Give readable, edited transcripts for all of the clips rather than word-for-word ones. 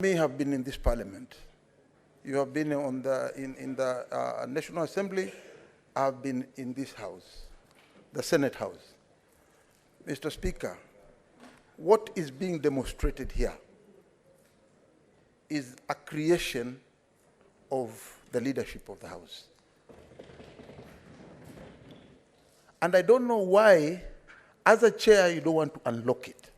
may have been in this parliament. You have been on in the National Assembly. I have been in this house, the Senate House. Mr. Speaker, what is being demonstrated here is a creation of the leadership of the House. And I don't know why, as a chair, you don't want to unlock it.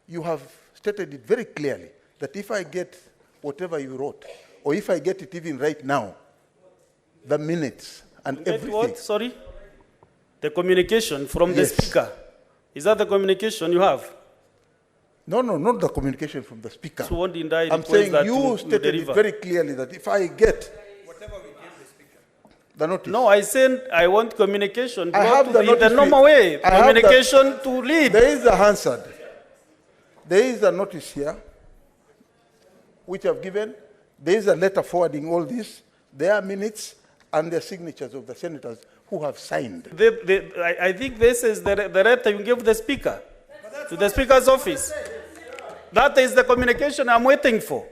You have stated it very clearly that if I get whatever you wrote, or if I get it even right now, the minutes and everything. What? Sorry? The communication from the speaker. Is that the communication you have? No, not the communication from the speaker. So what did I I'm saying you stated it very clearly that if I get whatever we give the speaker, the notice. No, I said I want communication. I have the notice in the normal way. Communication to lead. There is a Hansard. There is a notice here, which I've given. There is a letter forwarding all this. There are minutes and the signatures of the senators who have signed. I think this is the letter you give the speaker, to the speaker's office. That is the communication I'm waiting for.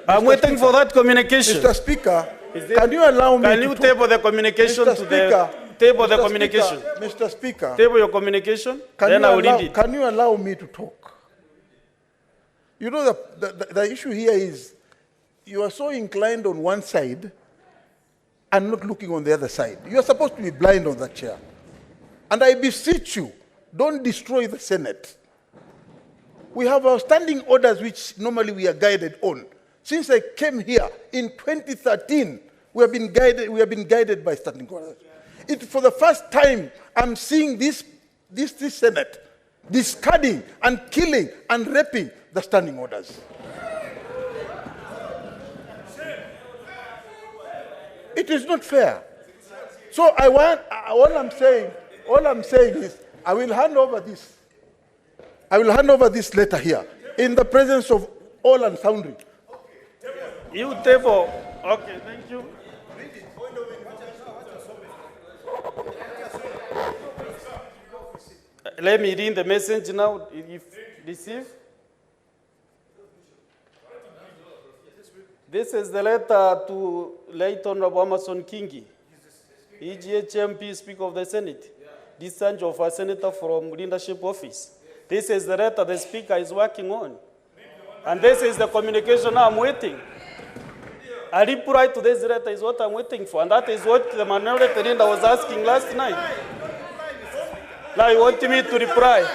I'm waiting for that communication. Mr. Speaker, can you allow me to table the communication Mr. Speaker, table the communication? Mr. Speaker, table your communication, then I will read it. Can you allow me to talk? You know, the issue here is you are so inclined on one side and not looking on the other side. You are supposed to be blind on that chair. And I beseech you, don't destroy the Senate. We have our standing orders which normally we are guided on. Since I came here in 2013, we have been guided by standing orders. For the first time, I'm seeing this Senate discarding and killing and raping the standing orders. It is not fair. So all I'm saying is, I will hand over this letter here in the presence of all and sundry. You table. Okay, thank you. Let me read the message now. If receive. This is the letter to late Honorable Amason Kingi, EGHMP, Speaker of the Senate. Discharge of a senator from leadership office. This is the letter the speaker is working on. And this is the communication I'm waiting. A reply to this letter is what I'm waiting for. And that is what the minority leader was asking last night. Now you want me to reply?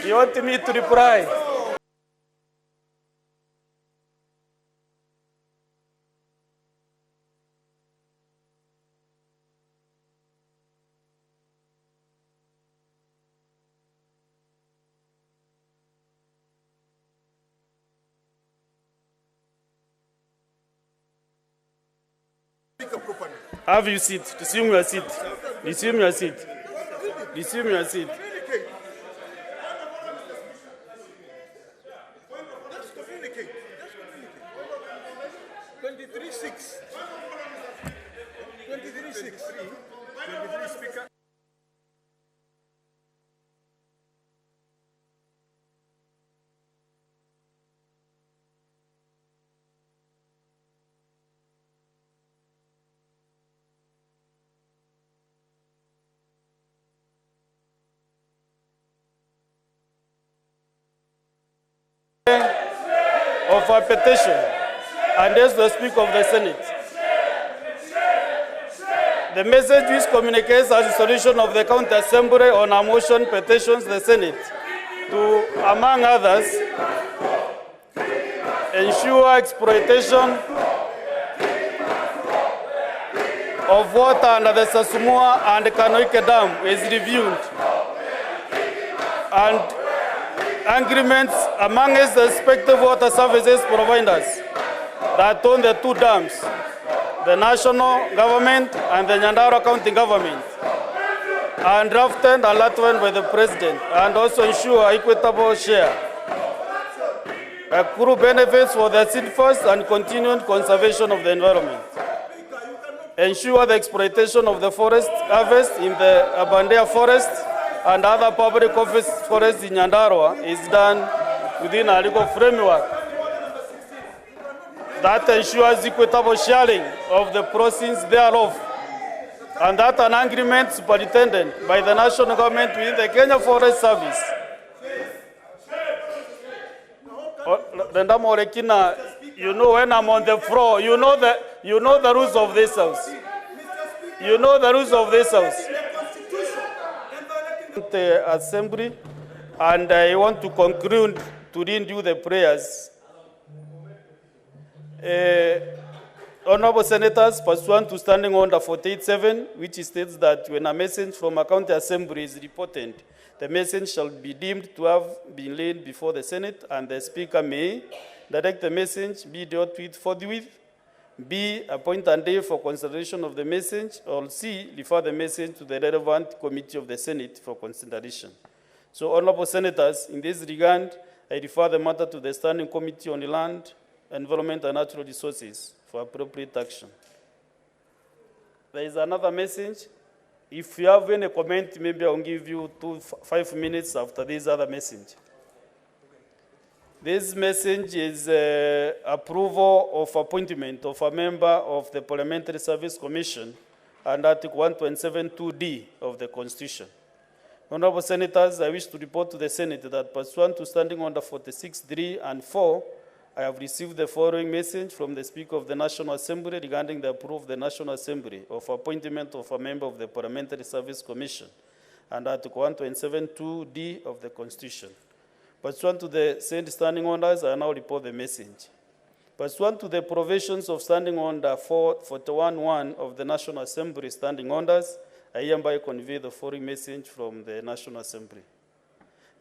You want me to reply? Have you seat? Resume your seat. Resume your seat. Resume your seat. Just communicate. 23-6. 23-6. 23 Speaker. Of a petition, and as the Speaker of the Senate. The message which communicates as a solution of the County Assembly on a motion petitions the Senate to, among others, ensure exploitation of water under the Sasumua and Kanoike Dam is reviewed, and agreements amongst the respective water services providers that own the two dams, the national government and the Nyandarua County government, and drafted and allotted by the President, and also ensure equitable share. Accrue benefits for the citizens and continued conservation of the environment. ensure the exploitation of the forest harvest in the Abandea forest and other public office forests in Nyandarua is done within a legal framework that ensures equitable sharing of the proceeds thereof, and that an agreement superintended by the national government with the Kenya Forest Service. Ledama Orekina, you know when I'm on the floor, you know the rules of this house. You know the rules of this house. The assembly, and I want to conclude to renew the prayers. Honorable Senators, pursuant to Standing Order 48.7, which states that when a message from a county assembly is reported, the message shall be deemed to have been laid before the Senate, and the Speaker may direct the message be dealt with forthwith, B, appoint a day for consideration of the message, or C, refer the message to the relevant committee of the Senate for consideration. So, Honorable Senators, in this regard, I refer the matter to the Standing Committee on the Land, Environment and Natural Resources for appropriate action. There is another message. If you have any comment, maybe I'll give you 5 minutes after this other message. This message is approval of appointment of a member of the Parliamentary Service Commission under Article 127(2)(d) of the Constitution. Honorable Senators, I wish to report to the Senate that pursuant to Standing Order 46(3) and 4, I have received the following message from the Speaker of the National Assembly regarding the approval of the National Assembly of appointment of a member of the Parliamentary Service Commission under Article 127(2)(d) of the Constitution. Pursuant to the said standing orders, I now report the message. Pursuant to the provisions of Standing Order 41(1) of the National Assembly Standing Orders, I hereby convey the following message from the National Assembly.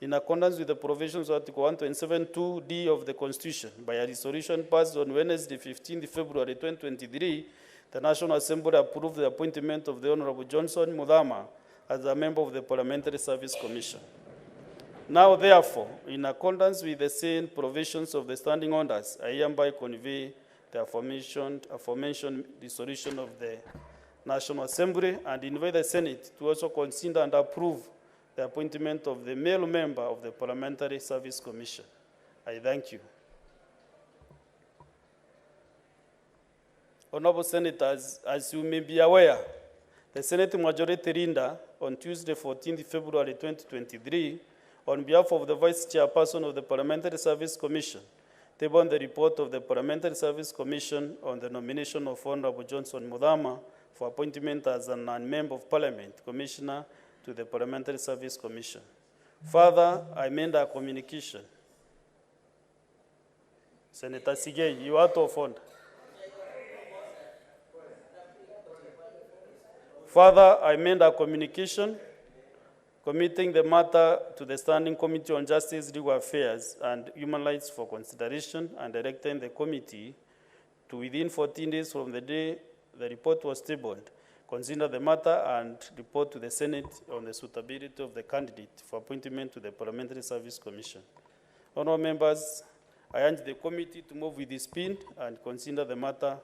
In accordance with the provisions of Article 127(2)(d) of the Constitution, by a resolution passed on Wednesday, 15 February 2023, the National Assembly approved the appointment of the Honorable Johnson Mudama as a member of the Parliamentary Service Commission. Now, therefore, in accordance with the same provisions of the standing orders, I hereby convey the aforementioned resolution of the National Assembly and invite the Senate to also consider and approve the appointment of the male member of the Parliamentary Service Commission. I thank you. Honorable Senators, as you may be aware, the Senate Majority Leader on Tuesday, 14 February 2023, on behalf of the Vice Chairperson of the Parliamentary Service Commission, tabled the report of the Parliamentary Service Commission on the nomination of Honorable Johnson Mudama for appointment as a non-member of Parliament Commissioner to the Parliamentary Service Commission. Further, I amend our communication. Senator Sigei, you are to fund. Further, I amend our communication committing the matter to the Standing Committee on Justice, Legal Affairs, and Human Rights for consideration, and directing the committee to, within 14 days from the day the report was tabled, consider the matter and report to the Senate on the suitability of the candidate for appointment to the Parliamentary Service Commission. Honourable members, I urge the committee to move with speed and consider the matter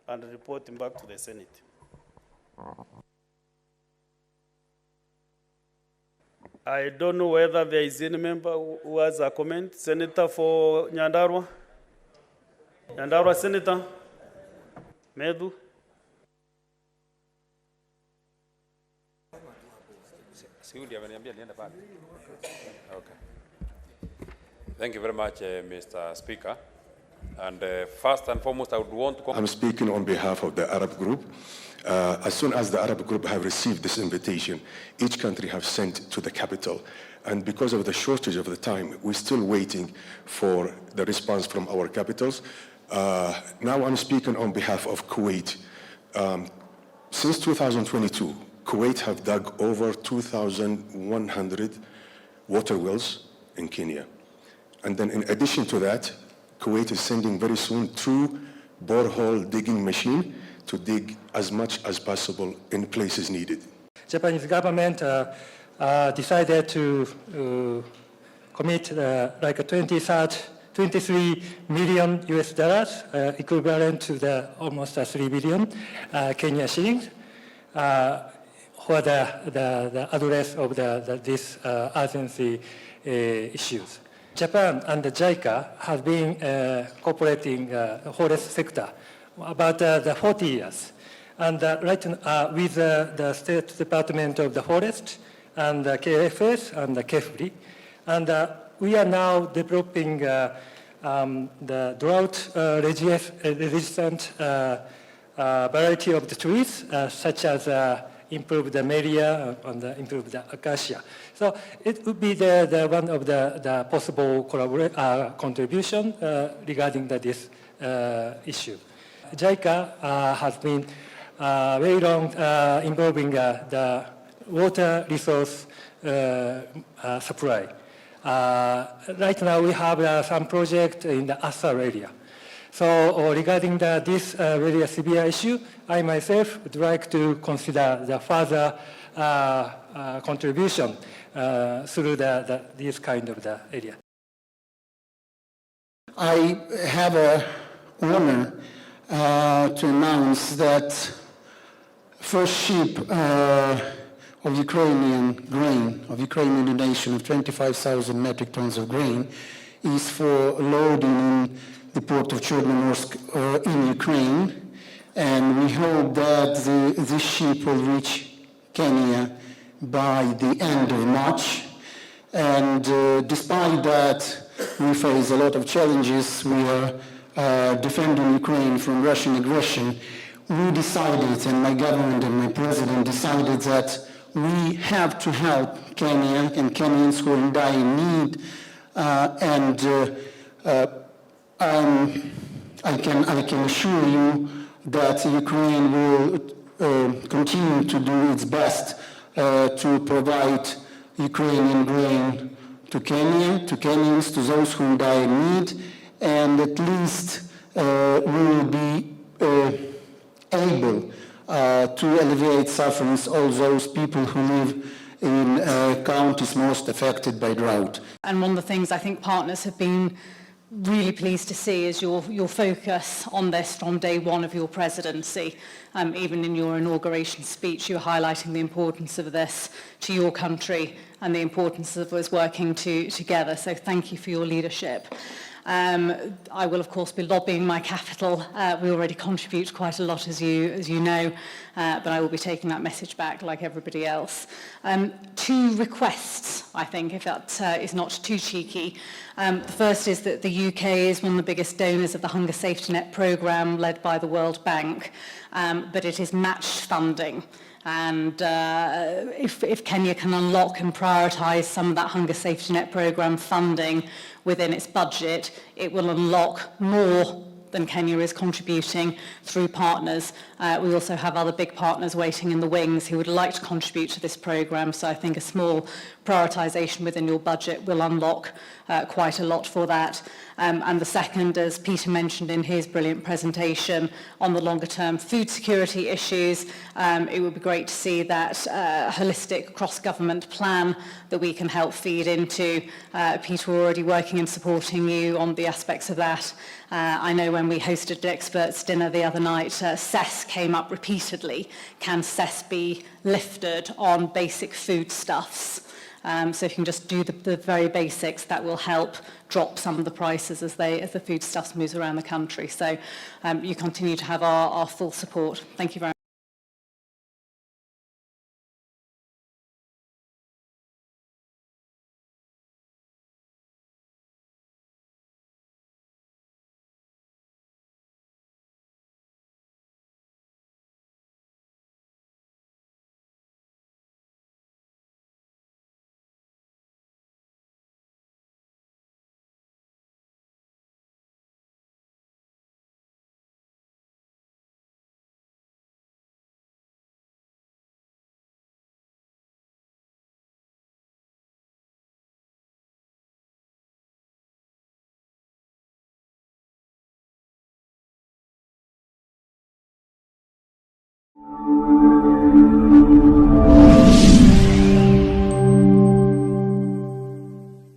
and report back to the Senate. I don't know whether there is any member who has a comment. Senator for Nyandarua? Nyandarua Senator? Medu? Okay. Thank you very much, Mr. Speaker. And first and foremost, I would want to... I'm speaking on behalf of the Arab group. As soon as the Arab group have received this invitation, each country have sent to the capital. And because of the shortage of the time, we're still waiting for the response from our capitals. Now I'm speaking on behalf of Kuwait. Since 2022, Kuwait have dug over 2,100 water wells in Kenya. And then in addition to that, Kuwait is sending very soon 2 borehole digging machines to dig as much as possible in places needed. Japanese government decided to commit like a 23rd 23 million US dollars, equivalent to the almost 3 billion Kenya shillings, for the address of this urgency issues. Japan and the JICA have been cooperating forest sector about the 40 years. And right with the State Department of the Forest and the KFS and the KEFRI. And we are now developing the drought resistant variety of the trees, such as improve the melia and improve the acacia. So it would be the one of the possible contribution regarding this issue. JICA has been very long involving the water resource supply. Right now we have some project in the Assar area. So regarding this very severe issue, I myself would like to consider the further contribution through this kind of the area. I have an honor to announce that first ship of Ukrainian grain, of Ukrainian donation of 25,000 metric tons of grain is for loading in the port of Chornomorsk in Ukraine. And we hope that this ship will reach Kenya by the end of March. And despite that, we face a lot of challenges. We are defending Ukraine from Russian aggression. We decided, and my government and my president decided, that we have to help Kenya and Kenyans who are in dire need. I can assure you that Ukraine will continue to do its best to provide Ukrainian grain to Kenya, to Kenyans, to those who are in dire need, and at least we will be able to alleviate sufferings all those people who live in counties most affected by drought. And one of the things I think partners have been really pleased to see is your focus on this from day one of your presidency. Even in your inauguration speech, you were highlighting the importance of this to your country and the importance of us working together. So thank you for your leadership. I will, of course, be lobbying my capital. We already contribute quite a lot, as you know, but I will be taking that message back like everybody else. Two requests, I think, if that is not too cheeky. The first is that the UK is one of the biggest donors of the Hunger Safety Net programme led by the World Bank, but it is matched funding. And if Kenya can unlock and prioritise some of that Hunger Safety Net programme funding within its budget, it will unlock more than Kenya is contributing through partners. We also have other big partners waiting in the wings who would like to contribute to this programme, so I think a small prioritisation within your budget will unlock quite a lot for that. And the second, as Peter mentioned in his brilliant presentation on the longer term food security issues, it would be great to see that holistic cross-government plan that we can help feed into. Peter, we're already working and supporting you on the aspects of that. I know when we hosted an experts dinner the other night, CES came up repeatedly. Can CES be lifted on basic foodstuffs? So if you can just do the very basics, that will help drop some of the prices as the foodstuffs moves around the country. So you continue to have our full support. Thank you very much.